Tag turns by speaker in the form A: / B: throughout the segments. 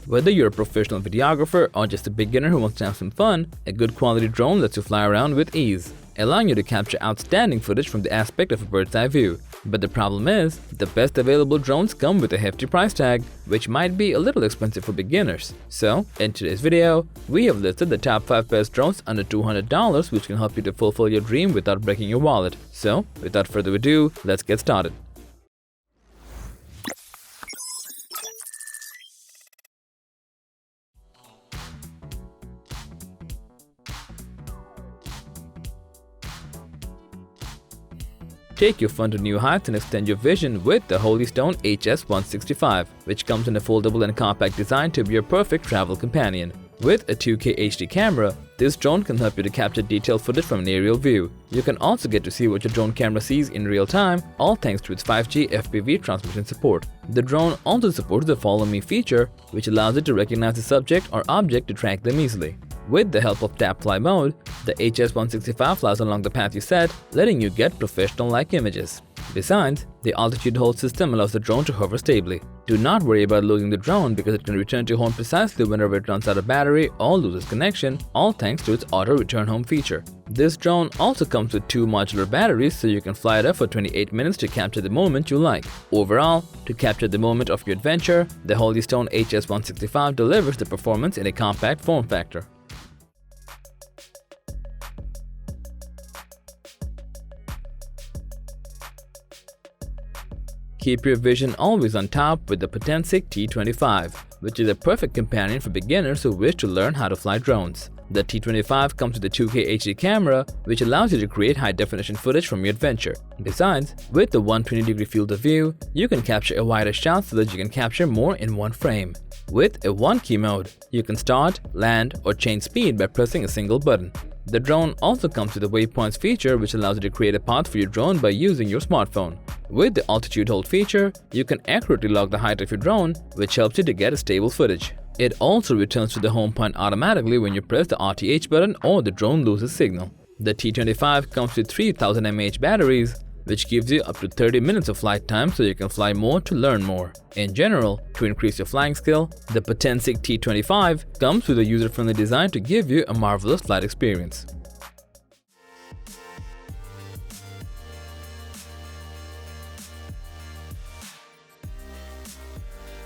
A: Whether you're a professional videographer or just a beginner who wants to have some fun, a good quality drone lets you fly around with ease, allowing you to capture outstanding footage from the aspect of a bird's eye view. But the problem is, the best available drones come with a hefty price tag, which might be a little expensive for beginners. So, in today's video, we have listed the top 5 best drones under $200 which can help you to fulfill your dream without breaking your wallet. So, without further ado, let's get started. Take your fun to new heights and extend your vision with the Holystone HS165, which comes in a foldable and compact design to be your perfect travel companion. With a 2K HD camera, this drone can help you to capture detailed footage from an aerial view. You can also get to see what your drone camera sees in real time, all thanks to its 5G FPV transmission support. The drone also supports the Follow Me feature, which allows it to recognize a subject or object to track them easily. With the help of tap fly mode, the HS165 flies along the path you set, letting you get professional-like images. Besides, the altitude hold system allows the drone to hover stably. Do not worry about losing the drone because it can return to home precisely whenever it runs out of battery or loses connection, all thanks to its auto return home feature. This drone also comes with 2 modular batteries, so you can fly it up for 28 minutes to capture the moment you like. Overall, to capture the moment of your adventure, the Holystone HS165 delivers the performance in a compact form factor. Keep your vision always on top with the Potensic T25, which is a perfect companion for beginners who wish to learn how to fly drones. The T25 comes with a 2K HD camera, which allows you to create high-definition footage from your adventure. Besides, with the 120-degree field of view, you can capture a wider shot so that you can capture more in one frame. With a one-key mode, you can start, land, or change speed by pressing a single button. The drone also comes with a waypoints feature, which allows you to create a path for your drone by using your smartphone. With the altitude hold feature, you can accurately log the height of your drone, which helps you to get a stable footage. It also returns to the home point automatically when you press the RTH button or the drone loses signal. The T25 comes with 3000 mAh batteries, which gives you up to 30 minutes of flight time so you can fly more to learn more. In general, to increase your flying skill, the Potensic T25 comes with a user-friendly design to give you a marvelous flight experience.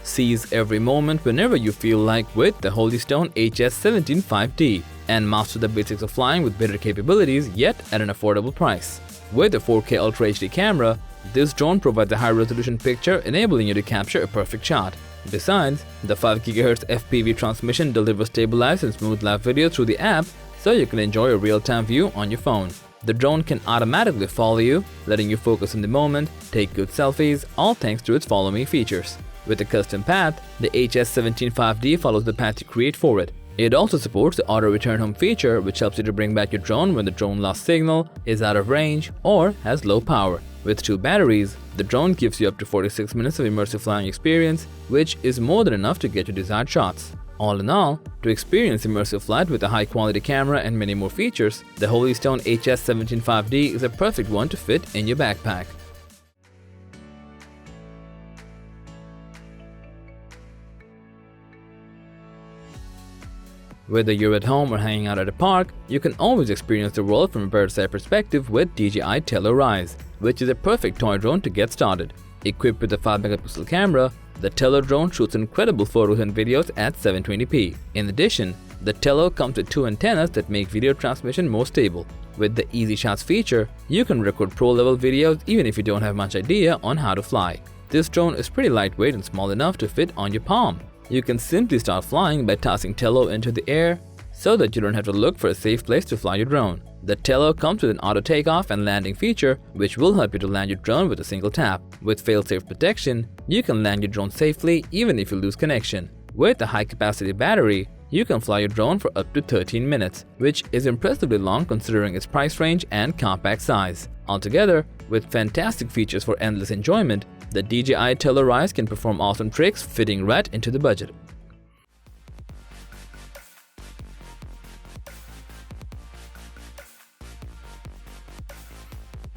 A: Seize every moment whenever you feel like with the Holystone HS175D and master the basics of flying with better capabilities yet at an affordable price. With a 4K Ultra HD camera, this drone provides a high-resolution picture enabling you to capture a perfect shot. Besides, the 5 GHz FPV transmission delivers stabilized and smooth live video through the app so you can enjoy a real-time view on your phone. The drone can automatically follow you, letting you focus on the moment, take good selfies, all thanks to its Follow Me features. With a custom path, the HS175D follows the path you create for it. It also supports the auto return home feature, which helps you to bring back your drone when the drone lost signal, is out of range, or has low power. With 2 batteries, the drone gives you up to 46 minutes of immersive flying experience, which is more than enough to get your desired shots. All in all, to experience immersive flight with a high-quality camera and many more features, the Holystone HS175D is a perfect one to fit in your backpack. Whether you're at home or hanging out at a park, you can always experience the world from a bird's eye perspective with DJI Tello Ryze, which is a perfect toy drone to get started. Equipped with a 5-megapixel camera, the Tello drone shoots incredible photos and videos at 720p. In addition, the Tello comes with 2 antennas that make video transmission more stable. With the Easy Shots feature, you can record pro-level videos even if you don't have much idea on how to fly. This drone is pretty lightweight and small enough to fit on your palm. You can simply start flying by tossing Tello into the air so that you don't have to look for a safe place to fly your drone. The Tello comes with an auto takeoff and landing feature, which will help you to land your drone with a single tap. With fail-safe protection, you can land your drone safely even if you lose connection. With a high-capacity battery, you can fly your drone for up to 13 minutes, which is impressively long considering its price range and compact size. Altogether, with fantastic features for endless enjoyment, the DJI Tello Ryze can perform awesome tricks fitting right into the budget.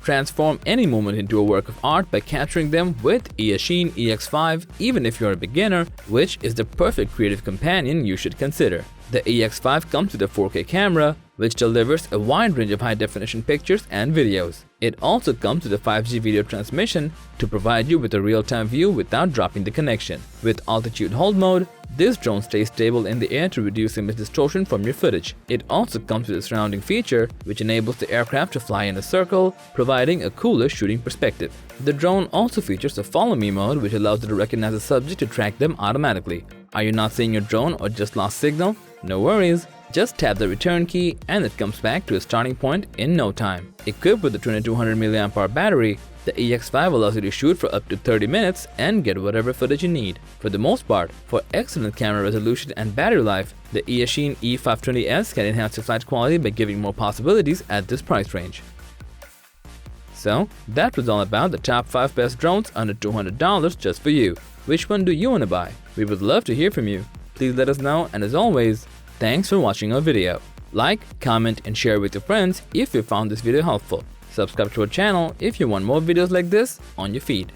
A: Transform any moment into a work of art by capturing them with Eachine EX5, even if you're a beginner, which is the perfect creative companion you should consider. The EX5 comes with a 4K camera, which delivers a wide range of high-definition pictures and videos. It also comes with a 5G video transmission to provide you with a real-time view without dropping the connection. With altitude hold mode, this drone stays stable in the air to reduce image distortion from your footage. It also comes with a surrounding feature, which enables the aircraft to fly in a circle, providing a cooler shooting perspective. The drone also features a follow me mode, which allows it to recognize a subject to track them automatically. Are you not seeing your drone or just lost signal? No worries. Just tap the return key and it comes back to a starting point in no time. Equipped with a 2200 mAh battery, the EX5 allows you to shoot for up to 30 minutes and get whatever footage you need. For the most part, for excellent camera resolution and battery life, the Eachine E520s can enhance your flight quality by giving more possibilities at this price range. So, that was all about the top 5 best drones under $200 just for you. Which one do you want to buy? We would love to hear from you. Please let us know, and as always, thanks for watching our video. Like, comment and share with your friends if you found this video helpful. Subscribe to our channel if you want more videos like this on your feed.